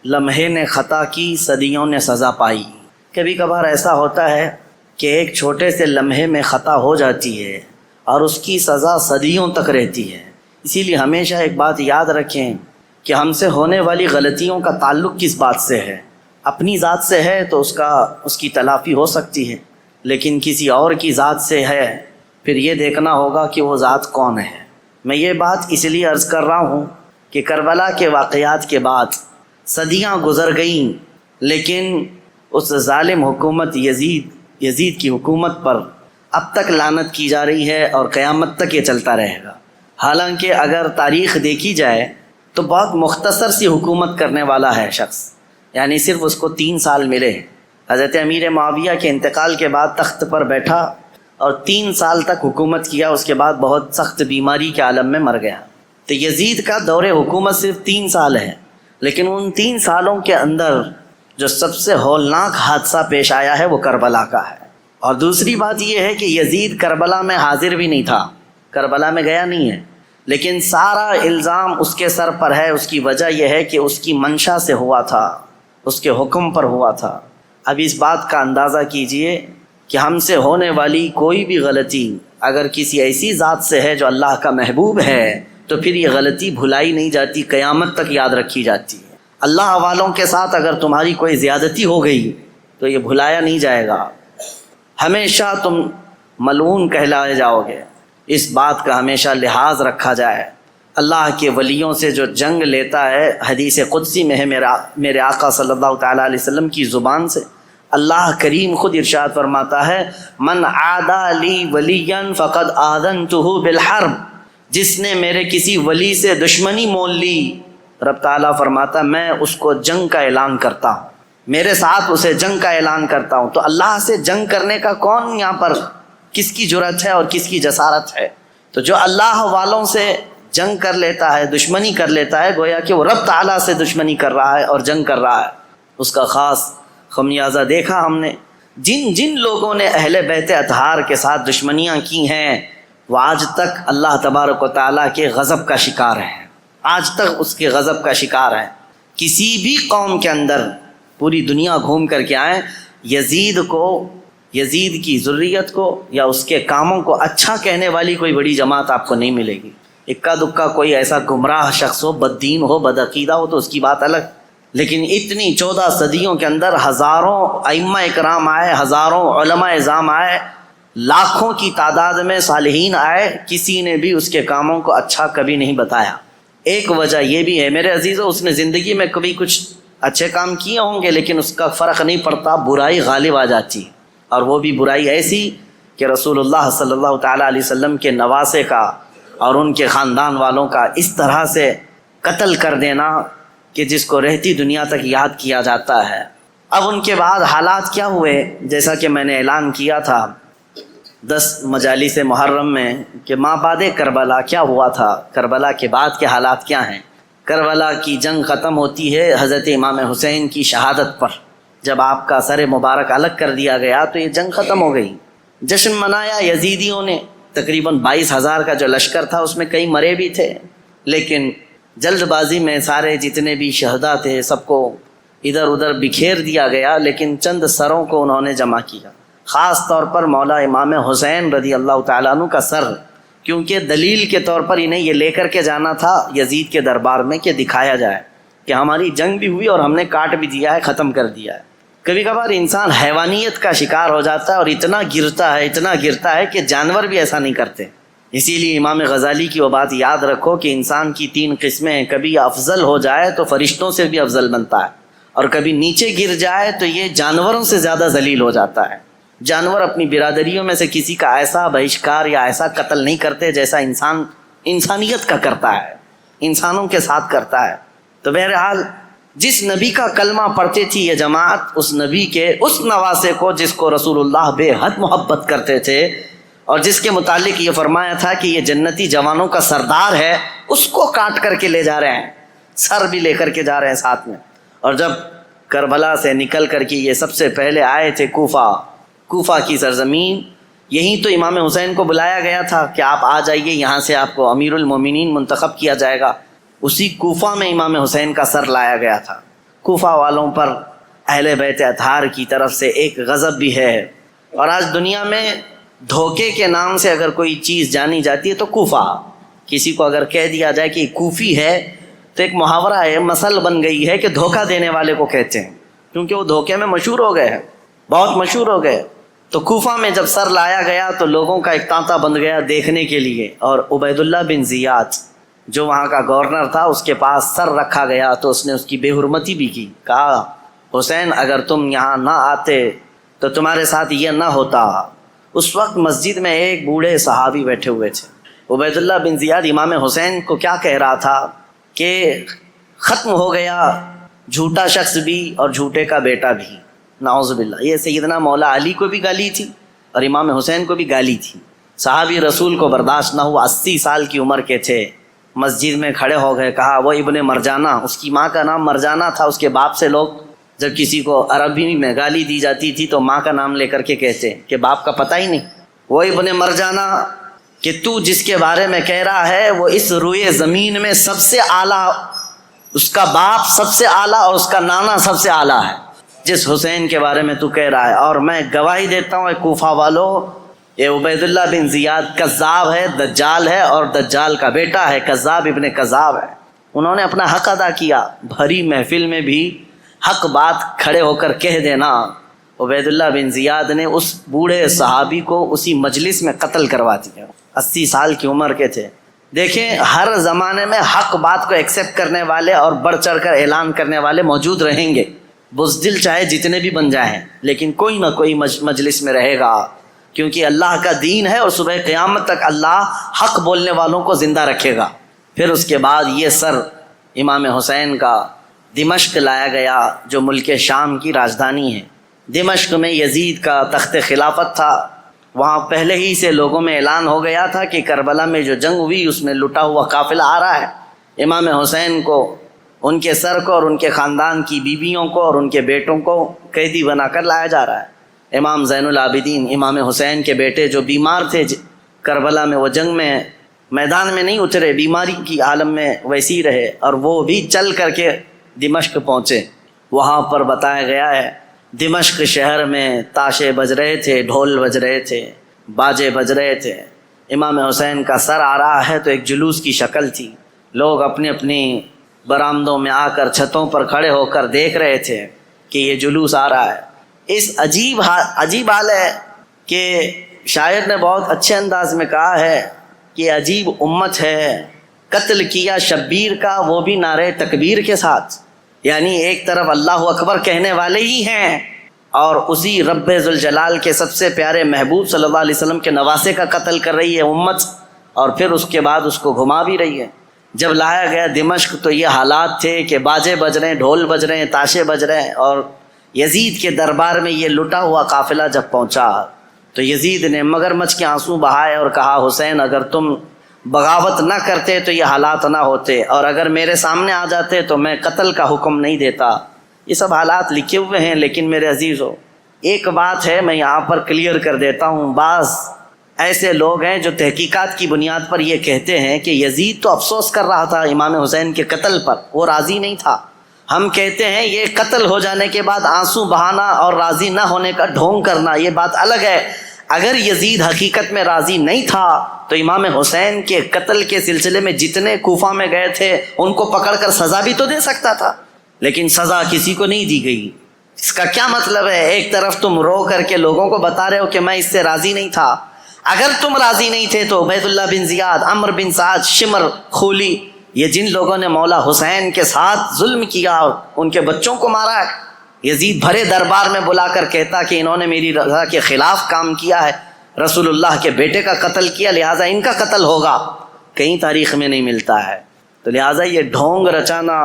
لمحے نے خطا کی صدیوں نے سزا پائی۔ کبھی کبھار ایسا ہوتا ہے کہ ایک چھوٹے سے لمحے میں خطا ہو جاتی ہے اور اس کی سزا صدیوں تک رہتی ہے۔ اسی لیے ہمیشہ ایک بات یاد رکھیں کہ ہم سے ہونے والی غلطیوں کا تعلق کس بات سے ہے۔ اپنی ذات سے ہے تو اس کی تلافی ہو سکتی ہے، لیکن کسی اور کی ذات سے ہے پھر یہ دیکھنا ہوگا کہ وہ ذات کون ہے۔ میں یہ بات اس لیے عرض کر رہا ہوں کہ کربلا کے واقعات کے بعد صدیاں گزر گئیں، لیکن اس ظالم حکومت یزید کی حکومت پر اب تک لعنت کی جا رہی ہے اور قیامت تک یہ چلتا رہے گا۔ حالانکہ اگر تاریخ دیکھی جائے تو بہت مختصر سی حکومت کرنے والا ہے شخص، یعنی صرف اس کو 3 سال ملے۔ حضرت امیر معاویہ کے انتقال کے بعد تخت پر بیٹھا اور 3 سال تک حکومت کیا، اس کے بعد بہت سخت بیماری کے عالم میں مر گیا۔ تو یزید کا دور حکومت صرف 3 سال ہے، لیکن ان 3 سالوں کے اندر جو سب سے ہولناک حادثہ پیش آیا ہے وہ کربلا کا ہے۔ اور دوسری بات یہ ہے کہ یزید کربلا میں حاضر بھی نہیں تھا، کربلا میں گیا نہیں ہے، لیکن سارا الزام اس کے سر پر ہے۔ اس کی وجہ یہ ہے کہ اس کی منشا سے ہوا تھا، اس کے حکم پر ہوا تھا۔ اب اس بات کا اندازہ کیجئے کہ ہم سے ہونے والی کوئی بھی غلطی اگر کسی ایسی ذات سے ہے جو اللہ کا محبوب ہے تو پھر یہ غلطی بھلائی نہیں جاتی، قیامت تک یاد رکھی جاتی ہے۔ اللہ والوں کے ساتھ اگر تمہاری کوئی زیادتی ہو گئی تو یہ بھلایا نہیں جائے گا، ہمیشہ تم ملعون کہلائے جاؤ گے۔ اس بات کا ہمیشہ لحاظ رکھا جائے۔ اللہ کے ولیوں سے جو جنگ لیتا ہے، حدیث قدسی میں ہے میرے آقا صلی اللہ تعالیٰ علیہ وسلم کی زبان سے، اللہ کریم خود ارشاد فرماتا ہے، من عادی لی ولیا فقد آذنتہ بالحرب، جس نے میرے کسی ولی سے دشمنی مول لی، رب تعالیٰ فرماتا میں اس کو جنگ کا اعلان کرتا ہوں، میرے ساتھ اسے جنگ کا اعلان کرتا ہوں۔ تو اللہ سے جنگ کرنے کا کون یہاں پر کس کی جرأت ہے اور کس کی جسارت ہے؟ تو جو اللہ والوں سے جنگ کر لیتا ہے، دشمنی کر لیتا ہے، گویا کہ وہ رب تعالیٰ سے دشمنی کر رہا ہے اور جنگ کر رہا ہے۔ اس کا خاص خمیازہ دیکھا ہم نے۔ جن لوگوں نے اہل بیت اطہار کے ساتھ دشمنیاں کی ہیں وہ آج تک اللہ تبارک و تعالیٰ کے غضب کا شکار ہیں، آج تک اس کے غضب کا شکار ہیں۔ کسی بھی قوم کے اندر پوری دنیا گھوم کر کے آئیں، یزید کی ذریت کو یا اس کے کاموں کو اچھا کہنے والی کوئی بڑی جماعت آپ کو نہیں ملے گی۔ اکا دکا کوئی ایسا گمراہ شخص ہو، بددین ہو، بدعقیدہ ہو تو اس کی بات الگ، لیکن اتنی 14 صدیوں کے اندر ہزاروں ائمہ اکرام آئے، ہزاروں علماء اعظام آئے، لاکھوں کی تعداد میں صالحین آئے، کسی نے بھی اس کے کاموں کو اچھا کبھی نہیں بتایا۔ ایک وجہ یہ بھی ہے میرے عزیزو، اس نے زندگی میں کبھی کچھ اچھے کام کیے ہوں گے لیکن اس کا فرق نہیں پڑتا، برائی غالب آ جاتی، اور وہ بھی برائی ایسی کہ رسول اللہ صلی اللہ تعالیٰ علیہ وسلم کے نواسے کا اور ان کے خاندان والوں کا اس طرح سے قتل کر دینا کہ جس کو رہتی دنیا تک یاد کیا جاتا ہے۔ اب ان کے بعد حالات کیا ہوئے، جیسا کہ میں نے اعلان کیا تھا 10 مجالس محرم میں کہ ماں بعد کربلا کیا ہوا تھا، کربلا کے بعد کے حالات کیا ہیں۔ کربلا کی جنگ ختم ہوتی ہے حضرت امام حسین کی شہادت پر، جب آپ کا سر مبارک الگ کر دیا گیا تو یہ جنگ ختم ہو گئی۔ جشن منایا یزیدیوں نے، تقریباً 22,000 کا جو لشکر تھا اس میں کئی مرے بھی تھے، لیکن جلد بازی میں سارے جتنے بھی شہداء تھے سب کو ادھر ادھر بکھیر دیا گیا، لیکن چند سروں کو انہوں نے جمع کیا، خاص طور پر مولا امام حسین رضی اللہ تعالیٰ عنہ کا سر، کیونکہ دلیل کے طور پر انہیں یہ لے کر کے جانا تھا یزید کے دربار میں کہ دکھایا جائے کہ ہماری جنگ بھی ہوئی اور ہم نے کاٹ بھی دیا ہے، ختم کر دیا ہے۔ کبھی کبھار انسان حیوانیت کا شکار ہو جاتا ہے اور اتنا گرتا ہے کہ جانور بھی ایسا نہیں کرتے۔ اسی لیے امام غزالی کی وہ بات یاد رکھو کہ انسان کی 3 قسمیں ہیں، کبھی افضل ہو جائے تو فرشتوں سے بھی افضل بنتا ہے، اور کبھی نیچے گر جائے تو یہ جانوروں سے زیادہ ذلیل ہو جاتا ہے۔ جانور اپنی برادریوں میں سے کسی کا ایسا بہشکار یا ایسا قتل نہیں کرتے جیسا انسان انسانیت کا کرتا ہے، انسانوں کے ساتھ کرتا ہے۔ تو بہرحال جس نبی کا کلمہ پڑھتی تھی یہ جماعت، اس نبی کے اس نواسے کو جس کو رسول اللہ بے حد محبت کرتے تھے اور جس کے متعلق یہ فرمایا تھا کہ یہ جنتی جوانوں کا سردار ہے، اس کو کاٹ کر کے لے جا رہے ہیں، سر بھی لے کر کے جا رہے ہیں ساتھ میں۔ اور جب کربلا سے نکل کر کے یہ سب سے پہلے آئے تھے کوفہ کی سرزمین، یہیں تو امام حسین کو بلایا گیا تھا کہ آپ آ جائیے، یہاں سے آپ کو امیر المومنین منتخب کیا جائے گا۔ اسی کوفہ میں امام حسین کا سر لایا گیا تھا، کوفہ والوں پر اہل بیت اطہار کی طرف سے ایک غضب بھی ہے. اور آج دنیا میں دھوکے کے نام سے اگر کوئی چیز جانی جاتی ہے تو کوفہ. کسی کو اگر کہہ دیا جائے کہ کوفی ہے تو ایک محاورہ ہے، مثل بن گئی ہے کہ دھوکہ دینے والے کو کہتے ہیں، کیونکہ وہ دھوکے میں مشہور ہو گئے ہیں، بہت مشہور ہو گئے. تو کوفہ میں جب سر لایا گیا تو لوگوں کا ایک تانتا بن گیا دیکھنے کے لیے، اور عبید اللہ بن زیاد جو وہاں کا گورنر تھا اس کے پاس سر رکھا گیا تو اس نے اس کی بے حرمتی بھی کی. کہا حسین اگر تم یہاں نہ آتے تو تمہارے ساتھ یہ نہ ہوتا. اس وقت مسجد میں ایک بوڑھے صحابی بیٹھے ہوئے تھے. عبید اللہ بن زیاد امام حسین کو کیا کہہ رہا تھا کہ ختم ہو گیا جھوٹا شخص بھی اور جھوٹے کا بیٹا بھی، نعوذ باللہ. یہ سیدنا مولا علی کو بھی گالی تھی اور امام حسین کو بھی گالی تھی. صحابی رسول کو برداشت نہ ہوا، 80 سال کی عمر کے تھے، مسجد میں کھڑے ہو گئے. کہا وہ ابن مرجانہ، اس کی ماں کا نام مرجانہ تھا. اس کے باپ سے لوگ جب کسی کو عربی میں گالی دی جاتی تھی تو ماں کا نام لے کر کے کہتے کہ باپ کا پتہ ہی نہیں. وہ ابن مرجانہ کہ تو جس کے بارے میں کہہ رہا ہے وہ اس روئے زمین میں سب سے اعلیٰ، اس کا باپ سب سے اعلیٰ اور اس کا نانا سب سے اعلیٰ ہے جس حسین کے بارے میں تو کہہ رہا ہے. اور میں گواہی دیتا ہوں اے کوفہ والو، یہ عبید اللہ بن زیاد کذاب ہے، دجال ہے اور دجال کا بیٹا ہے، کذاب ابن کذاب ہے. انہوں نے اپنا حق ادا کیا. بھری محفل میں بھی حق بات کھڑے ہو کر کہہ دینا. عبید اللہ بن زیاد نے اس بوڑھے صحابی کو اسی مجلس میں قتل کروا دیا. 80 سال کی عمر کے تھے. دیکھیں ہر زمانے میں حق بات کو ایکسیپٹ کرنے والے اور بڑھ چڑھ کر اعلان کرنے والے موجود رہیں گے. بزدل چاہے جتنے بھی بن جائیں لیکن کوئی نہ کوئی مجلس میں رہے گا، کیونکہ اللہ کا دین ہے اور صبح قیامت تک اللہ حق بولنے والوں کو زندہ رکھے گا. پھر اس کے بعد یہ سر امام حسین کا دمشق لایا گیا جو ملک شام کی راجدھانی ہے. دمشق میں یزید کا تخت خلافت تھا. وہاں پہلے ہی سے لوگوں میں اعلان ہو گیا تھا کہ کربلا میں جو جنگ ہوئی اس میں لٹا ہوا قافلہ آ رہا ہے. امام حسین کو، ان کے سر کو اور ان کے خاندان کی بیویوں کو اور ان کے بیٹوں کو قیدی بنا کر لایا جا رہا ہے. امام زین العابدین امام حسین کے بیٹے جو بیمار تھے کربلا میں، وہ جنگ میں میدان میں نہیں اترے، بیماری کی عالم میں ویسی رہے اور وہ بھی چل کر کے دمشق پہنچے. وہاں پر بتایا گیا ہے دمشق شہر میں تاشے بج رہے تھے، ڈھول بج رہے تھے، باجے بج رہے تھے. امام حسین کا سر آ رہا ہے تو ایک جلوس کی شکل تھی. لوگ اپنی اپنی برآمدوں میں آ کر چھتوں پر کھڑے ہو کر دیکھ رہے تھے کہ یہ جلوس آ رہا ہے. اس عجیب حال ہے کہ شاعر نے بہت اچھے انداز میں کہا ہے کہ عجیب امت ہے، قتل کیا شبیر کا وہ بھی نعرے تکبیر کے ساتھ. یعنی ایک طرف اللہ اکبر کہنے والے ہی ہیں اور اسی رب ذوالجلال کے سب سے پیارے محبوب صلی اللہ علیہ وسلم کے نواسے کا قتل کر رہی ہے امت، اور پھر اس کے بعد اس کو گھما بھی رہی ہے. جب لایا گیا دمشق تو یہ حالات تھے کہ باجے بج رہے ہیں، ڈھول بج رہے ہیں، تاشے بج رہے ہیں. اور یزید کے دربار میں یہ لٹا ہوا قافلہ جب پہنچا تو یزید نے مگرمچھ کے آنسو بہائے اور کہا حسین اگر تم بغاوت نہ کرتے تو یہ حالات نہ ہوتے، اور اگر میرے سامنے آ جاتے تو میں قتل کا حکم نہیں دیتا. یہ سب حالات لکھے ہوئے ہیں. لیکن میرے عزیزو ایک بات ہے میں یہاں پر کلیئر کر دیتا ہوں. بعض ایسے لوگ ہیں جو تحقیقات کی بنیاد پر یہ کہتے ہیں کہ یزید تو افسوس کر رہا تھا امام حسین کے قتل پر، وہ راضی نہیں تھا. ہم کہتے ہیں یہ قتل ہو جانے کے بعد آنسو بہانا اور راضی نہ ہونے کا ڈھونگ کرنا یہ بات الگ ہے. اگر یزید حقیقت میں راضی نہیں تھا تو امام حسین کے قتل کے سلسلے میں جتنے کوفہ میں گئے تھے ان کو پکڑ کر سزا بھی تو دے سکتا تھا، لیکن سزا کسی کو نہیں دی گئی. اس کا کیا مطلب ہے؟ ایک طرف تم رو کر کے لوگوں کو بتا رہے ہو کہ میں اس سے راضی نہیں تھا. اگر تم راضی نہیں تھے تو عبید اللہ بن زیاد، عمرو بن سعد، شمر، خولی، یہ جن لوگوں نے مولا حسین کے ساتھ ظلم کیا اور ان کے بچوں کو مارا ہے، یزید بھرے دربار میں بلا کر کہتا کہ انہوں نے میری رضا کے خلاف کام کیا ہے، رسول اللہ کے بیٹے کا قتل کیا، لہٰذا ان کا قتل ہوگا. کہیں تاریخ میں نہیں ملتا ہے. تو لہٰذا یہ ڈھونگ رچانا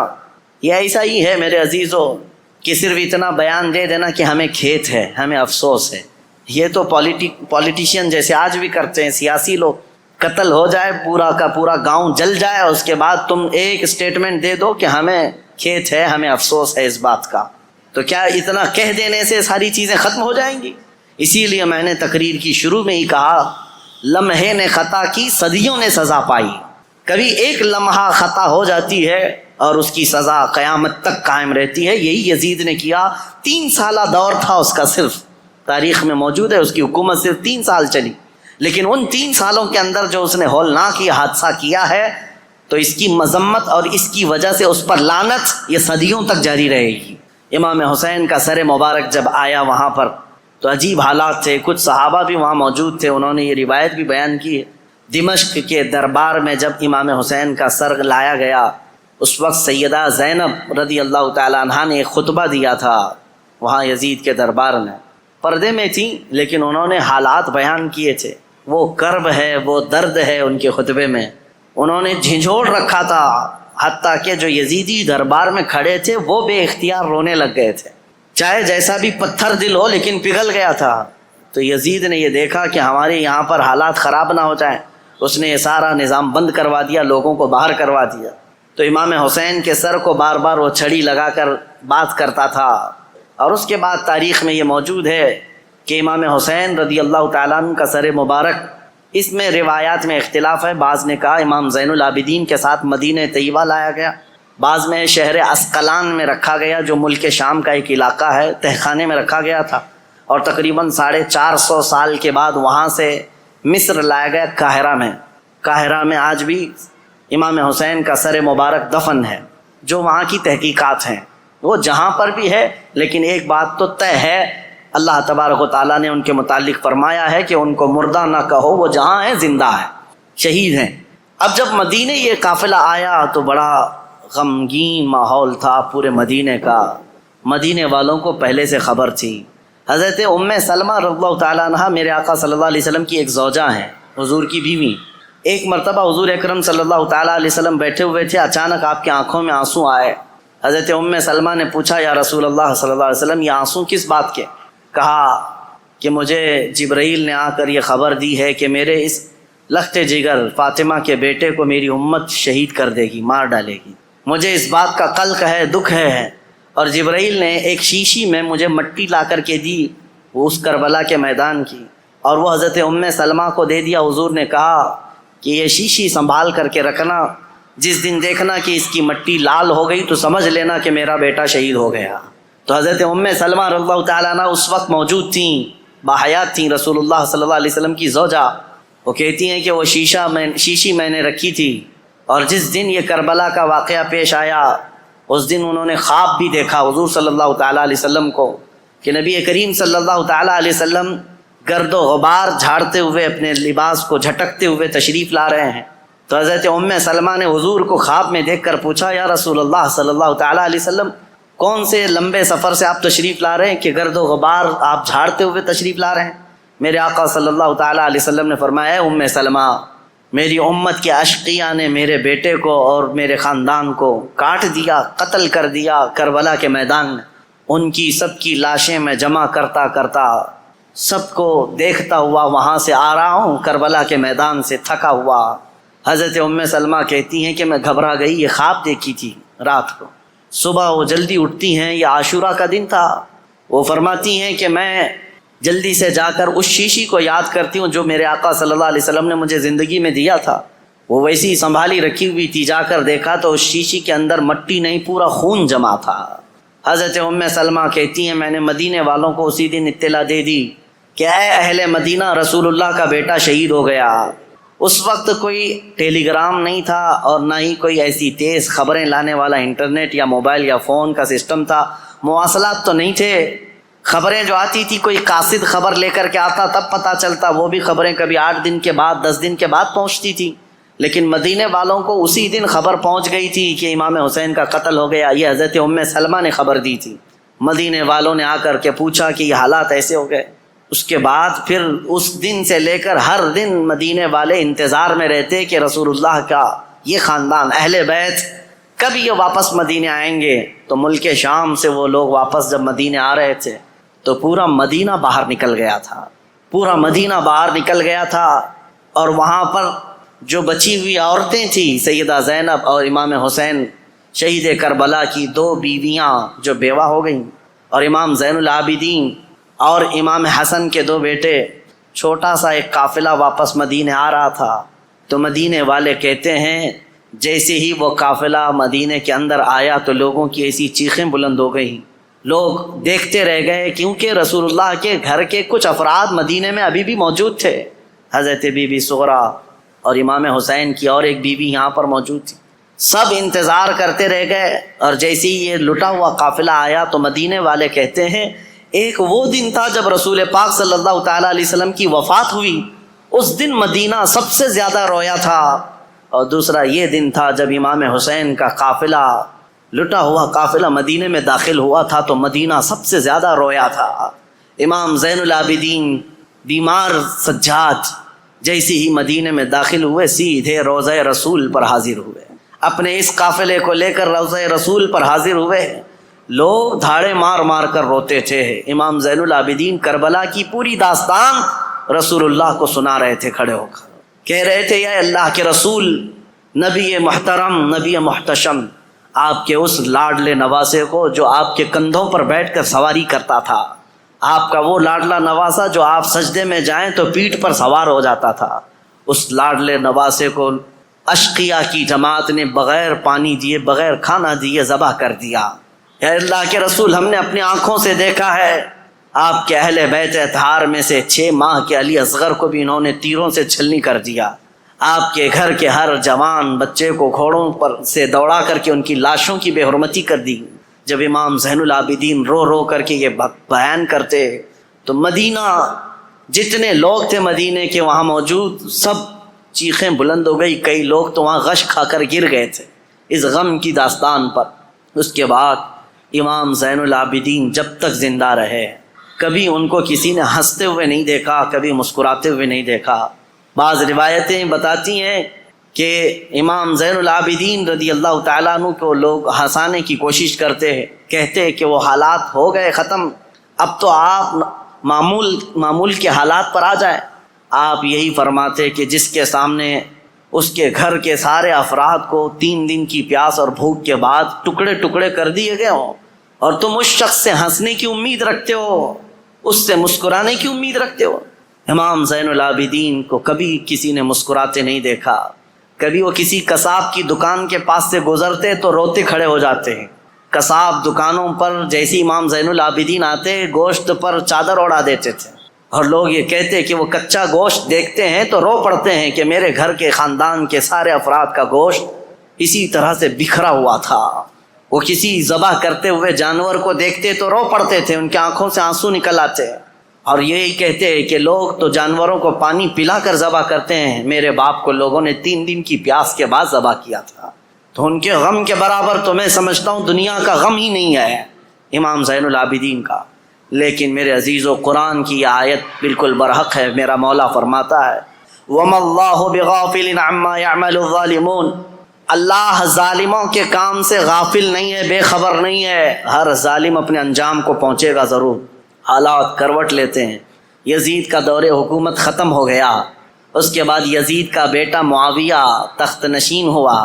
یہ ایسا ہی ہے میرے عزیزو کہ صرف اتنا بیان دے دینا کہ ہمیں کھیت ہے، ہمیں افسوس ہے. یہ تو پولیٹیشین جیسے آج بھی کرتے ہیں سیاسی لوگ، قتل ہو جائے پورا کا پورا گاؤں جل جائے اور اس کے بعد تم ایک اسٹیٹمنٹ دے دو کہ ہمیں کھیت ہے، ہمیں افسوس ہے اس بات کا. تو کیا اتنا کہہ دینے سے ساری چیزیں ختم ہو جائیں گی؟ اسی لیے میں نے تقریر کی شروع میں ہی کہا لمحے نے خطا کی صدیوں نے سزا پائی. کبھی ایک لمحہ خطا ہو جاتی ہے اور اس کی سزا قیامت تک قائم رہتی ہے۔ یہی یزید نے کیا۔ 3 سالہ دور تھا اس کا، صرف تاریخ میں موجود ہے، اس کی حکومت صرف 3 سال چلی، لیکن ان 3 سالوں کے اندر جو اس نے ہولناک یہ حادثہ کیا ہے، تو اس کی مذمت اور اس کی وجہ سے اس پر لعنت یہ صدیوں تک جاری رہے گی۔ امام حسین کا سر مبارک جب آیا وہاں پر تو عجیب حالات تھے، کچھ صحابہ بھی وہاں موجود تھے، انہوں نے یہ روایت بھی بیان کی ہے۔ دمشق کے دربار میں جب امام حسین کا سر لایا گیا، اس وقت سیدہ زینب رضی اللہ تعالی عنہا نے ایک خطبہ دیا تھا وہاں یزید کے دربار میں، پردے میں تھیں لیکن انہوں نے حالات بیان کیے تھے، وہ کرب ہے، وہ درد ہے ان کے خطبے میں، انہوں نے جھنجھوڑ رکھا تھا، حتیٰ کہ جو یزیدی دربار میں کھڑے تھے وہ بے اختیار رونے لگ گئے تھے، چاہے جیسا بھی پتھر دل ہو لیکن پگھل گیا تھا۔ تو یزید نے یہ دیکھا کہ ہمارے یہاں پر حالات خراب نہ ہو جائیں، اس نے یہ سارا نظام بند کروا دیا، لوگوں کو باہر کروا دیا۔ تو امام حسین کے سر کو بار بار وہ چھڑی لگا کر بات کرتا تھا، اور اس کے بعد تاریخ میں یہ موجود ہے کہ امام حسین رضی اللہ تعالیٰ عنہ کا سر مبارک، اس میں روایات میں اختلاف ہے، بعض نے کہا امام زین العابدین کے ساتھ مدینہ طیبہ لایا گیا، بعض میں شہر عسقلان میں رکھا گیا جو ملک شام کا ایک علاقہ ہے، تہخانے میں رکھا گیا تھا، اور تقریباً 450 سال کے بعد وہاں سے مصر لایا گیا قاہرہ میں آج بھی امام حسین کا سر مبارک دفن ہے۔ جو وہاں کی تحقیقات ہیں وہ جہاں پر بھی ہے، لیکن ایک بات تو طے ہے، اللہ تبارک و تعالیٰ نے ان کے متعلق فرمایا ہے کہ ان کو مردہ نہ کہو، وہ جہاں ہیں زندہ ہیں، شہید ہیں۔ اب جب مدینے یہ قافلہ آیا تو بڑا غمگین ماحول تھا پورے مدینے کا، مدینے والوں کو پہلے سے خبر تھی۔ حضرت ام سلمہ رضی اللہ تعالیٰ عنہ میرے آقا صلی اللہ علیہ وسلم کی ایک زوجہ ہیں، حضور کی بیوی۔ ایک مرتبہ حضور اکرم صلی اللہ تعالیٰ علیہ وسلم بیٹھے ہوئے تھے، اچانک آپ کی آنکھوں میں آنسو آئے۔ حضرت ام سلمہ نے پوچھا یا رسول اللہ صلی اللہ علیہ وسلم یہ آنسو کس بات کے؟ کہا کہ مجھے جبرائیل نے آ کر یہ خبر دی ہے کہ میرے اس لخت جگر فاطمہ کے بیٹے کو میری امت شہید کر دے گی، مار ڈالے گی، مجھے اس بات کا قلق ہے، دکھ ہے۔ اور جبرائیل نے ایک شیشی میں مجھے مٹی لا کر کے دی، وہ اس کربلا کے میدان کی، اور وہ حضرت ام سلمہ کو دے دیا۔ حضور نے کہا کہ یہ شیشی سنبھال کر کے رکھنا، جس دن دیکھنا کہ اس کی مٹی لال ہو گئی تو سمجھ لینا کہ میرا بیٹا شہید ہو گیا۔ تو حضرت ام سلمہ رضی اللہ تعالیٰ عنہ اس وقت موجود تھیں، باحیات تھیں، رسول اللہ صلی اللہ علیہ وسلم کی زوجہ۔ وہ کہتی ہیں کہ وہ شیشی میں نے رکھی تھی، اور جس دن یہ کربلا کا واقعہ پیش آیا اس دن انہوں نے خواب بھی دیکھا حضور صلی اللہ تعالیٰ علیہ وسلم کو، کہ نبی کریم صلی اللہ تعالیٰ علیہ وسلم گرد و غبار جھاڑتے ہوئے اپنے لباس کو جھٹکتے ہوئے تشریف لا رہے ہیں۔ تو حضرت ام سلمہ نے حضور کو خواب میں دیکھ کر پوچھا یا رسول اللہ صلی اللہ تعالیٰ علیہ وسلم کون سے لمبے سفر سے آپ تشریف لا رہے ہیں کہ گرد و غبار آپ جھاڑتے ہوئے تشریف لا رہے ہیں؟ میرے آقا صلی اللہ تعالیٰ علیہ وسلم نے فرمایا ام سلمہ، میری امت کے اشقیاء نے میرے بیٹے کو اور میرے خاندان کو کاٹ دیا، قتل کر دیا کربلا کے میدان میں، ان کی سب کی لاشیں میں جمع کرتا کرتا سب کو دیکھتا ہوا وہاں سے آ رہا ہوں، کربلا کے میدان سے تھکا ہوا۔ حضرت ام سلمہ کہتی ہیں کہ میں گھبرا گئی، یہ خواب دیکھی تھی رات کو، صبح وہ جلدی اٹھتی ہیں، یہ عاشورہ کا دن تھا، وہ فرماتی ہیں کہ میں جلدی سے جا کر اس شیشی کو یاد کرتی ہوں جو میرے آقا صلی اللہ علیہ وسلم نے مجھے زندگی میں دیا تھا، وہ ویسی ہی سنبھالی رکھی ہوئی تھی، جا کر دیکھا تو اس شیشی کے اندر مٹی نہیں پورا خون جمع تھا۔ حضرت ام سلمہ کہتی ہیں میں نے مدینے والوں کو اسی دن اطلاع دے دی کہ اے اہل مدینہ رسول اللہ کا بیٹا شہید ہو گیا۔ اس وقت کوئی ٹیلی گرام نہیں تھا اور نہ ہی کوئی ایسی تیز خبریں لانے والا انٹرنیٹ یا موبائل یا فون کا سسٹم تھا، مواصلات تو نہیں تھے، خبریں جو آتی تھی کوئی قاصد خبر لے کر کے آتا تب پتہ چلتا، وہ بھی خبریں کبھی 8 دن کے بعد 10 دن کے بعد پہنچتی تھی، لیکن مدینے والوں کو اسی دن خبر پہنچ گئی تھی کہ امام حسین کا قتل ہو گیا۔ یہ حضرت ام سلمہ نے خبر دی تھی، مدینے والوں نے آ کر کے پوچھا کہ یہ حالات ایسے ہو گئے۔ اس کے بعد پھر اس دن سے لے کر ہر دن مدینے والے انتظار میں رہتے کہ رسول اللہ کا یہ خاندان اہل بیت کب یہ واپس مدینے آئیں گے۔ تو ملک شام سے وہ لوگ واپس جب مدینے آ رہے تھے تو پورا مدینہ باہر نکل گیا تھا، پورا مدینہ باہر نکل گیا تھا، اور وہاں پر جو بچی ہوئی عورتیں تھیں سیدہ زینب اور امام حسین شہید کربلا کی 2 بیویاں جو بیوہ ہو گئیں، اور امام زین العابدین اور امام حسن کے 2 بیٹے، چھوٹا سا ایک قافلہ واپس مدینے آ رہا تھا۔ تو مدینے والے کہتے ہیں جیسے ہی وہ قافلہ مدینے کے اندر آیا تو لوگوں کی ایسی چیخیں بلند ہو گئیں، لوگ دیکھتے رہ گئے، کیونکہ رسول اللہ کے گھر کے کچھ افراد مدینے میں ابھی بھی موجود تھے، حضرت بی بی سغرا اور امام حسین کی اور ایک بیوی یہاں پر موجود تھی۔ سب انتظار کرتے رہ گئے، اور جیسے ہی یہ لٹا ہوا قافلہ آیا تو مدینے والے کہتے ہیں ایک وہ دن تھا جب رسول پاک صلی اللہ تعالیٰ علیہ وسلم کی وفات ہوئی، اس دن مدینہ سب سے زیادہ رویا تھا، اور دوسرا یہ دن تھا جب امام حسین کا قافلہ، لٹا ہوا قافلہ مدینے میں داخل ہوا تھا تو مدینہ سب سے زیادہ رویا تھا۔ امام زین العابدین بیمار سجاد جیسے ہی مدینے میں داخل ہوئے سیدھے روضہ رسول پر حاضر ہوئے، اپنے اس قافلے کو لے کر روضہ رسول پر حاضر ہوئے۔ لوگ دھاڑے مار مار کر روتے تھے۔ امام زین العابدین کربلا کی پوری داستان رسول اللہ کو سنا رہے تھے کھڑے ہو کر، کہہ رہے تھے یا اللہ کے رسول، نبی محترم، نبی محتشم، آپ کے اس لاڈلے نواسے کو جو آپ کے کندھوں پر بیٹھ کر سواری کرتا تھا، آپ کا وہ لاڈلا نواسا جو آپ سجدے میں جائیں تو پیٹھ پر سوار ہو جاتا تھا، اس لاڈلے نواسے کو اشقیاء کی جماعت نے بغیر پانی دیے، بغیر کھانا دیے ذبح کر دیا۔ اے اللہ کے رسول، ہم نے اپنی آنکھوں سے دیکھا ہے آپ کے اہل بیت اطہار میں سے 6 ماہ کے علی اصغر کو بھی انہوں نے تیروں سے چھلنی کر دیا، آپ کے گھر کے ہر جوان بچے کو گھوڑوں پر سے دوڑا کر کے ان کی لاشوں کی بے حرمتی کر دی۔ جب امام زین العابدین رو رو کر کے یہ بیان کرتے تو مدینہ، جتنے لوگ تھے مدینے کے وہاں موجود، سب چیخیں بلند ہو گئی، کئی لوگ تو وہاں غش کھا کر گر گئے تھے اس غم کی داستان پر۔ اس کے بعد امام زین العابدین جب تک زندہ رہے کبھی ان کو کسی نے ہنستے ہوئے نہیں دیکھا، کبھی مسکراتے ہوئے نہیں دیکھا۔ بعض روایتیں بتاتی ہیں کہ امام زین العابدین رضی اللہ تعالیٰ عنہ کو لوگ ہنسانے کی کوشش کرتے ہیں، کہتے ہیں کہ وہ حالات ہو گئے ختم، اب تو آپ معمول کے حالات پر آ جائیں۔ آپ یہی فرماتے کہ جس کے سامنے اس کے گھر کے سارے افراد کو 3 دن کی پیاس اور بھوک کے بعد ٹکڑے ٹکڑے کر دیے گئے ہوں، اور تم اس شخص سے ہنسنے کی امید رکھتے ہو، اس سے مسکرانے کی امید رکھتے ہو۔ امام زین العابدین کو کبھی کسی نے مسکراتے نہیں دیکھا، کبھی وہ کسی قصاب کی دکان کے پاس سے گزرتے تو روتے کھڑے ہو جاتے ہیں۔ قصاب دکانوں پر جیسے امام زین العابدین آتے گوشت پر چادر اڑا دیتے تھے، اور لوگ یہ کہتے کہ وہ کچا گوشت دیکھتے ہیں تو رو پڑتے ہیں کہ میرے گھر کے خاندان کے سارے افراد کا گوشت اسی طرح سے بکھرا ہوا تھا۔ وہ کسی ذبح کرتے ہوئے جانور کو دیکھتے تو رو پڑتے تھے، ان کی آنکھوں سے آنسو نکل آتے، اور یہی کہتے ہیں کہ لوگ تو جانوروں کو پانی پلا کر ذبح کرتے ہیں، میرے باپ کو لوگوں نے 3 دن کی پیاس کے بعد ذبح کیا تھا، تو ان کے غم کے برابر تو میں سمجھتا ہوں دنیا کا غم ہی نہیں ہے امام زین العابدین کا۔ لیکن میرے عزیزو، قرآن کی یہ آیت بالکل برحق ہے۔ میرا مولا فرماتا ہے وَمَا اللَّهُ بِغَافِلٍ عَمَّا يَعْمَلُ الظَّالِمُونَ، اللہ ظالموں کے کام سے غافل نہیں ہے، بے خبر نہیں ہے، ہر ظالم اپنے انجام کو پہنچے گا ضرور۔ حالات کروٹ لیتے ہیں، یزید کا دور حکومت ختم ہو گیا، اس کے بعد یزید کا بیٹا معاویہ تخت نشین ہوا،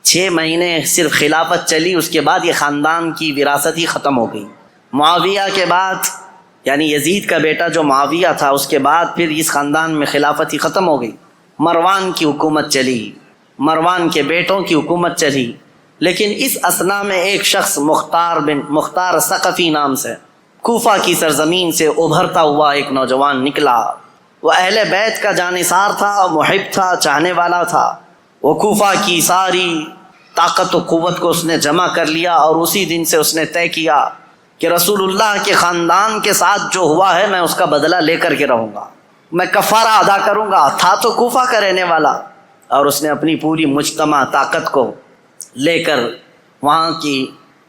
6 مہینے صرف خلافت چلی، اس کے بعد یہ خاندان کی وراثت ہی ختم ہو گئی۔ معاویہ کے بعد، یعنی یزید کا بیٹا جو معاویہ تھا، اس کے بعد پھر اس خاندان میں خلافت ہی ختم ہو گئی۔ مروان کی حکومت چلی، مروان کے بیٹوں کی حکومت چلی، لیکن اس اثنا میں ایک شخص مختار ثقفی نام سے کوفہ کی سرزمین سے ابھرتا ہوا ایک نوجوان نکلا۔ وہ اہل بیت کا جانثار تھا، محب تھا، چاہنے والا تھا۔ وہ کوفہ کی ساری طاقت و قوت کو اس نے جمع کر لیا، اور اسی دن سے اس نے طے کیا کہ رسول اللہ کے خاندان کے ساتھ جو ہوا ہے میں اس کا بدلہ لے کر کے رہوں گا، میں کفارہ ادا کروں گا۔ تھا تو کوفہ کا رہنے والا، اور اس نے اپنی پوری مجتمع طاقت کو لے کر وہاں کی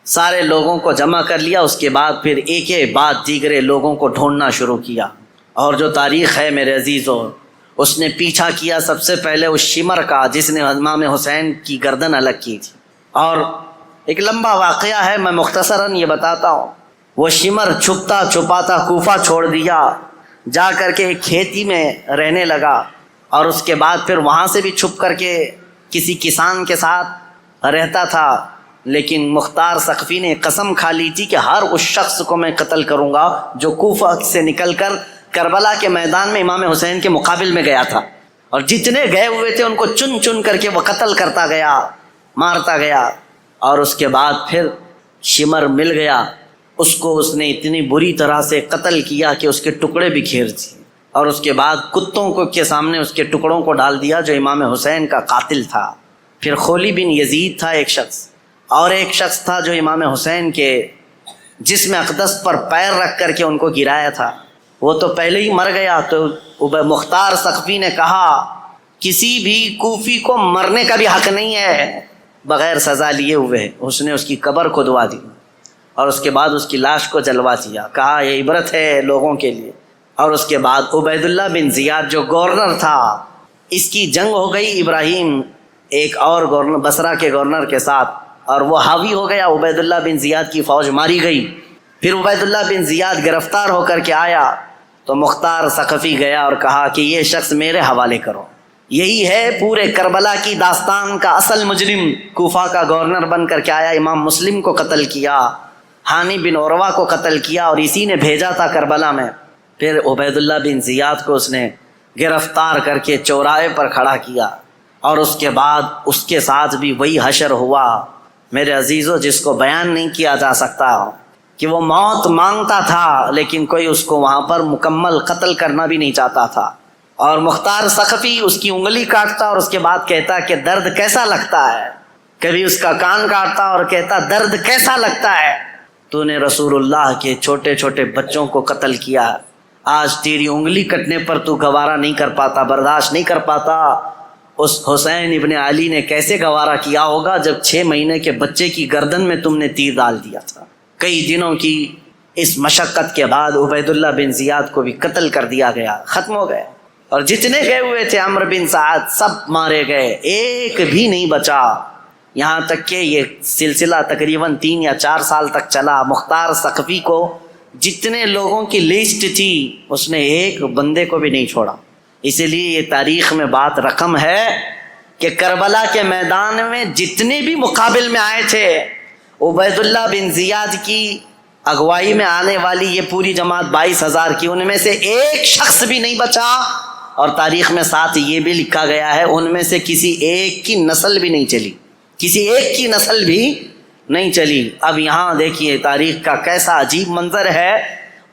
سارے لوگوں کو جمع کر لیا۔ اس کے بعد پھر ایک ایک بعد دیگرے لوگوں کو ڈھونڈنا شروع کیا، اور جو تاریخ ہے میرے عزیزوں، اس نے پیچھا کیا سب سے پہلے اس شمر کا جس نے امام حسین کی گردن الگ کی تھی۔ اور ایک لمبا واقعہ ہے، میں مختصراً یہ بتاتا ہوں۔ وہ شمر چھپتا چھپاتا کوفہ چھوڑ دیا، جا کر کے ایک کھیتی میں رہنے لگا، اور اس کے بعد پھر وہاں سے بھی چھپ کر کے کسی کسان کے ساتھ رہتا تھا۔ لیکن مختار ثقفی نے قسم کھا لی تھی کہ ہر اس شخص کو میں قتل کروں گا جو کوفہ سے نکل کر کربلا کے میدان میں امام حسین کے مقابل میں گیا تھا، اور جتنے گئے ہوئے تھے ان کو چن چن کر کے وہ قتل کرتا گیا۔ مارتا گیا، اور اس کے بعد پھر شمر مل گیا، اس کو اس نے اتنی بری طرح سے قتل کیا کہ اس کے ٹکڑے بکھیر دیے، اور اس کے بعد کتوں کو کے سامنے اس کے ٹکڑوں کو ڈال دیا جو امام حسین کا قاتل تھا۔ پھر خولی بن یزید تھا ایک شخص، اور ایک شخص تھا جو امام حسین کے جسم اقدس پر پیر رکھ کر کے ان کو گرایا تھا، وہ تو پہلے ہی مر گیا۔ تو مختار ثقفی نے کہا کسی بھی کوفی کو مرنے کا بھی حق نہیں ہے بغیر سزا لیے ہوئے۔ اس نے اس کی قبر کھدوا دی اور اس کے بعد اس کی لاش کو جلوا دیا، کہا یہ عبرت ہے لوگوں کے لیے۔ اور اس کے بعد عبید اللہ بن زیاد جو گورنر تھا، اس کی جنگ ہو گئی ابراہیم ایک اور گورنر بصرہ کے گورنر کے ساتھ، اور وہ حاوی ہو گیا، عبید اللہ بن زیاد کی فوج ماری گئی۔ پھر عبید اللہ بن زیاد گرفتار ہو کر کے آیا تو مختار ثقفی گیا اور کہا کہ یہ شخص میرے حوالے کرو، یہی ہے پورے کربلا کی داستان کا اصل مجرم، کوفہ کا گورنر بن کر کے آیا، امام مسلم کو قتل کیا، ہانی بن عروہ کو قتل کیا، اور اسی نے بھیجا تھا کربلا میں۔ پھر عبید اللہ بن زیاد کو اس نے گرفتار کر کے چوراہے پر کھڑا کیا، اور اس کے بعد اس کے ساتھ بھی وہی حشر ہوا میرے عزیزو، جس کو بیان نہیں کیا جا سکتا، کہ وہ موت مانگتا تھا لیکن کوئی اس کو وہاں پر مکمل قتل کرنا بھی نہیں چاہتا تھا، اور مختار ثقفی اس کی انگلی کاٹتا اور اس کے بعد کہتا کہ درد کیسا لگتا ہے، کبھی اس کا کان کاٹتا اور کہتا درد کیسا لگتا ہے، تو نے رسول اللہ کے چھوٹے چھوٹے بچوں کو قتل کیا، آج تیری انگلی کٹنے پر تو گوارا نہیں کر پاتا، برداشت نہیں کر پاتا۔ اس حسین ابن علی نے کیسے گوارا کیا ہوگا جب 6 مہینے کے بچے کی گردن میں تم نے تیر ڈال دیا تھا۔ کئی دنوں کی اس مشقت کے بعد عبید اللہ بن زیاد کو بھی قتل کر دیا گیا، ختم ہو گئے، اور جتنے گئے ہوئے تھے عمرو بن سعد سب مارے گئے، ایک بھی نہیں بچا، یہاں تک کہ یہ سلسلہ تقریباً 3 یا 4 سال تک چلا۔ مختار ثقفی کو جتنے لوگوں کی لسٹ تھی اس نے ایک بندے کو بھی نہیں چھوڑا۔ اسی لیے یہ تاریخ میں بات رقم ہے کہ کربلا کے میدان میں جتنے بھی مقابل میں آئے تھے، عبید اللہ بن زیاد کی اگوائی میں آنے والی یہ پوری جماعت 22,000 کی، ان میں سے ایک شخص بھی نہیں بچا، اور تاریخ میں ساتھ یہ بھی لکھا گیا ہے ان میں سے کسی ایک کی نسل بھی نہیں چلی، کسی ایک کی نسل بھی نہیں چلی۔ اب یہاں دیکھیے تاریخ کا کیسا عجیب منظر ہے،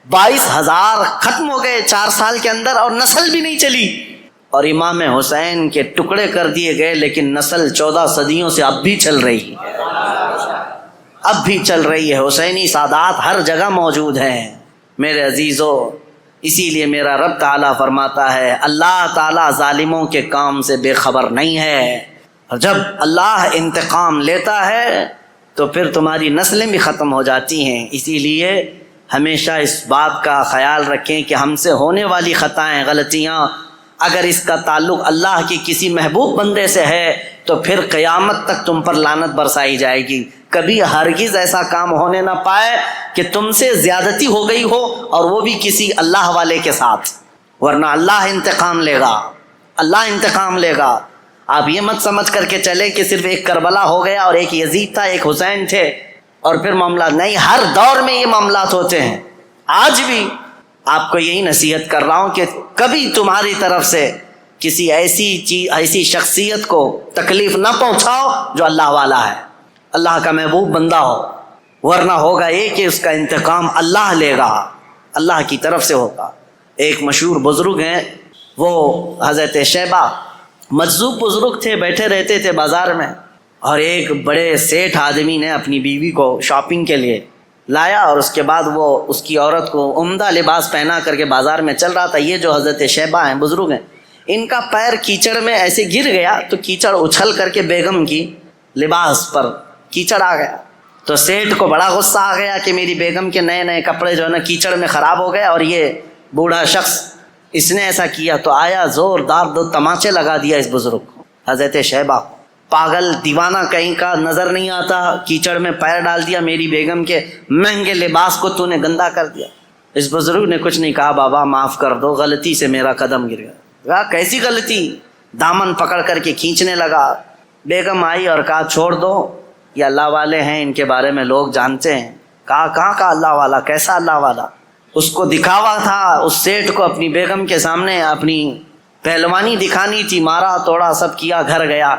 22,000 ختم ہو گئے 4 سال کے اندر اور نسل بھی نہیں چلی، اور امام حسین کے ٹکڑے کر دیے گئے، لیکن نسل 14 صدیوں سے اب بھی چل رہی ہے، اب بھی چل رہی ہے، حسینی سادات ہر جگہ موجود ہیں میرے عزیزو۔ اسی لیے میرا رب تعالیٰ فرماتا ہے اللہ تعالیٰ ظالموں کے کام سے بے خبر نہیں ہے، اور جب اللہ انتقام لیتا ہے تو پھر تمہاری نسلیں بھی ختم ہو جاتی ہیں۔ اسی لیے ہمیشہ اس بات کا خیال رکھیں کہ ہم سے ہونے والی خطائیں غلطیاں اگر اس کا تعلق اللہ کی کسی محبوب بندے سے ہے تو پھر قیامت تک تم پر لعنت برسائی جائے گی۔ کبھی ہرگز ایسا کام ہونے نہ پائے کہ تم سے زیادتی ہو گئی ہو اور وہ بھی کسی اللہ والے کے ساتھ، ورنہ اللہ انتقام لے گا، اللہ انتقام لے گا۔ آپ یہ مت سمجھ کر کے چلے کہ صرف ایک کربلا ہو گیا اور ایک یزید تھا ایک حسین تھے اور پھر معاملات نہیں، ہر دور میں یہ معاملات ہوتے ہیں۔ آج بھی آپ کو یہی نصیحت کر رہا ہوں کہ کبھی تمہاری طرف سے کسی ایسی شخصیت کو تکلیف نہ پہنچاؤ جو اللہ والا ہے، اللہ کا محبوب بندہ ہو، ورنہ ہوگا یہ کہ اس کا انتقام اللہ لے گا، اللہ کی طرف سے ہوگا۔ ایک مشہور بزرگ ہیں وہ حضرت شیبہ، مجذوب بزرگ تھے، بیٹھے رہتے تھے بازار میں، اور ایک بڑے سیٹھ آدمی نے اپنی بیوی کو شاپنگ کے لیے لایا، اور اس کے بعد وہ اس کی عورت کو عمدہ لباس پہنا کر کے بازار میں چل رہا تھا۔ یہ جو حضرت شیبہ ہیں بزرگ ہیں، ان کا پیر کیچڑ میں ایسے گر گیا تو کیچڑ اچھل کر کے بیگم کی لباس پر کیچڑ آ گیا، تو سیٹھ کو بڑا غصہ آ گیا کہ میری بیگم کے نئے نئے کپڑے جو ہے نا کیچڑ میں خراب ہو گئے، اور یہ بوڑھا شخص اس نے ایسا کیا، تو آیا زوردار 2 تماچے لگا دیا اس بزرگ کو، حضرت شیبہ کو۔ پاگل دیوانہ کہیں کا نظر نہیں آتا، کیچڑ میں پیر ڈال دیا، میری بیگم کے مہنگے لباس کو تو نے گندا کر دیا۔ اس بزرگ نے کچھ نہیں کہا، بابا معاف کر دو، غلطی سے میرا قدم گر گیا۔ کہا کیسی غلطی؟ دامن پکڑ کر کے کھینچنے لگا۔ بیگم آئی اور کہا چھوڑ دو، یہ اللہ والے ہیں، ان کے بارے میں لوگ جانتے ہیں۔ کہا کہاں کا اللہ والا، کیسا اللہ والا؟ اس کو دکھاوا تھا، اس سیٹھ کو اپنی بیگم کے سامنے اپنی پہلوانی دکھانی تھی، مارا توڑا سب کیا، گھر گیا۔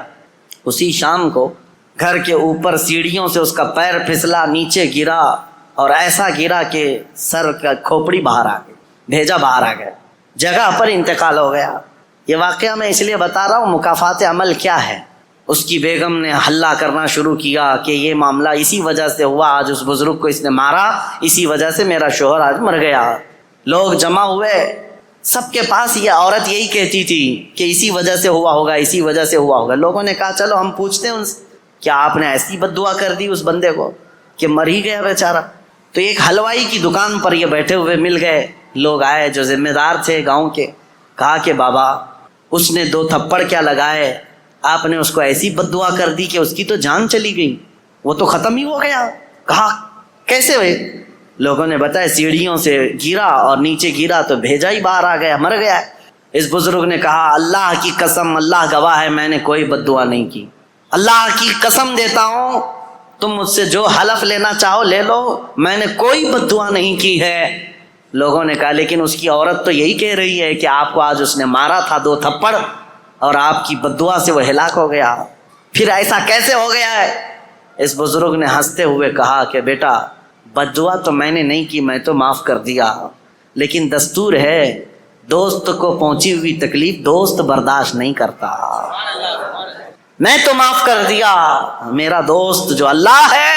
اسی شام کو گھر کے اوپر سیڑھیوں سے اس کا پیر پھسلا، نیچے گرا اور ایسا گرا کہ سر کا کھوپڑی باہر آ گئی، بھیجا باہر آ گیا، جگہ پر انتقال ہو گیا۔ یہ واقعہ میں اس لیے بتا رہا ہوں مکافات عمل کیا ہے۔ اس کی بیگم نے ہلہ کرنا شروع کیا کہ یہ معاملہ اسی وجہ سے ہوا، آج اس بزرگ کو اس نے مارا، اسی وجہ سے میرا شوہر آج مر گیا۔ لوگ جمع ہوئے، سب کے پاس یہ عورت یہی کہتی تھی کہ اسی وجہ سے ہوا ہوگا، اسی وجہ سے ہوا ہوگا۔ لوگوں نے کہا چلو ہم پوچھتے ہیں ان سے، کیا آپ نے ایسی بد دعا کر دی اس بندے کو کہ مر ہی گیا بیچارہ؟ تو ایک حلوائی کی دکان پر یہ بیٹھے ہوئے مل گئے، لوگ آئے جو ذمہ دار تھے گاؤں کے، کہا کہ بابا اس نے 2 تھپڑ کیا لگائے، آپ نے اس کو ایسی بد دعا کر دی کہ اس کی تو جان چلی گئی، وہ تو ختم ہی ہو گیا۔ کہا کیسے ہوئے؟ لوگوں نے بتایا سیڑھیوں سے گرا اور نیچے گرا تو بھیجا ہی باہر آ گیا، مر گیا۔ اس بزرگ نے کہا اللہ کی قسم، اللہ گواہ ہے میں نے کوئی بد دعا نہیں کی، اللہ کی قسم دیتا ہوں تم مجھ سے جو حلف لینا چاہو لے لو، میں نے کوئی بد دعا نہیں کی ہے۔ لوگوں نے کہا لیکن اس کی عورت تو یہی کہہ رہی ہے کہ آپ کو آج اس نے مارا تھا 2 تھپڑ اور آپ کی بد دعا سے وہ ہلاک ہو گیا، پھر ایسا کیسے ہو گیا ہے؟ اس بزرگ نے ہنستے ہوئے کہا کہ بیٹا بد دعا تو میں نے نہیں کی، میں تو معاف کر دیا، لیکن دستور ہے دوست کو پہنچی ہوئی تکلیف دوست برداشت نہیں کرتا، میں تو معاف کر دیا، میرا دوست جو اللہ ہے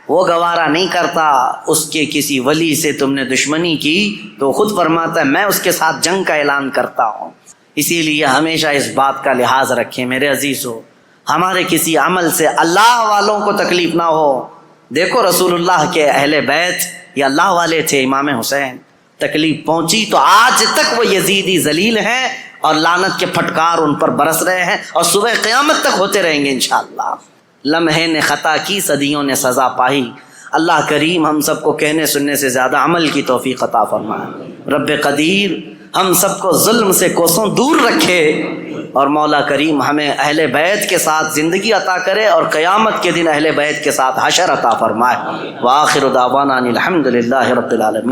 وہ گوارا نہیں کرتا۔ اس کے کسی ولی سے تم نے دشمنی کی تو خود فرماتا ہے میں اس کے ساتھ جنگ کا اعلان کرتا ہوں۔ اسی لیے ہمیشہ اس بات کا لحاظ رکھیں میرے عزیزو، ہمارے کسی عمل سے اللہ والوں کو تکلیف نہ ہو۔ دیکھو رسول اللہ کے اہل بیت یہ اللہ والے تھے، امام حسین، تکلیف پہنچی تو آج تک وہ یزیدی ذلیل ہیں اور لعنت کے پھٹکار ان پر برس رہے ہیں اور صبح قیامت تک ہوتے رہیں گے انشاءاللہ۔ لمحے نے خطا کی صدیوں نے سزا پائی۔ اللہ کریم ہم سب کو کہنے سننے سے زیادہ عمل کی توفیق عطا فرمائے۔ رب قدیر ہم سب کو ظلم سے کوسوں دور رکھے اور مولا کریم ہمیں اہل بیت کے ساتھ زندگی عطا کرے اور قیامت کے دن اہل بیت کے ساتھ حشر عطا فرمائے۔ وآخر دعوانا الحمدللہ رب العالمین۔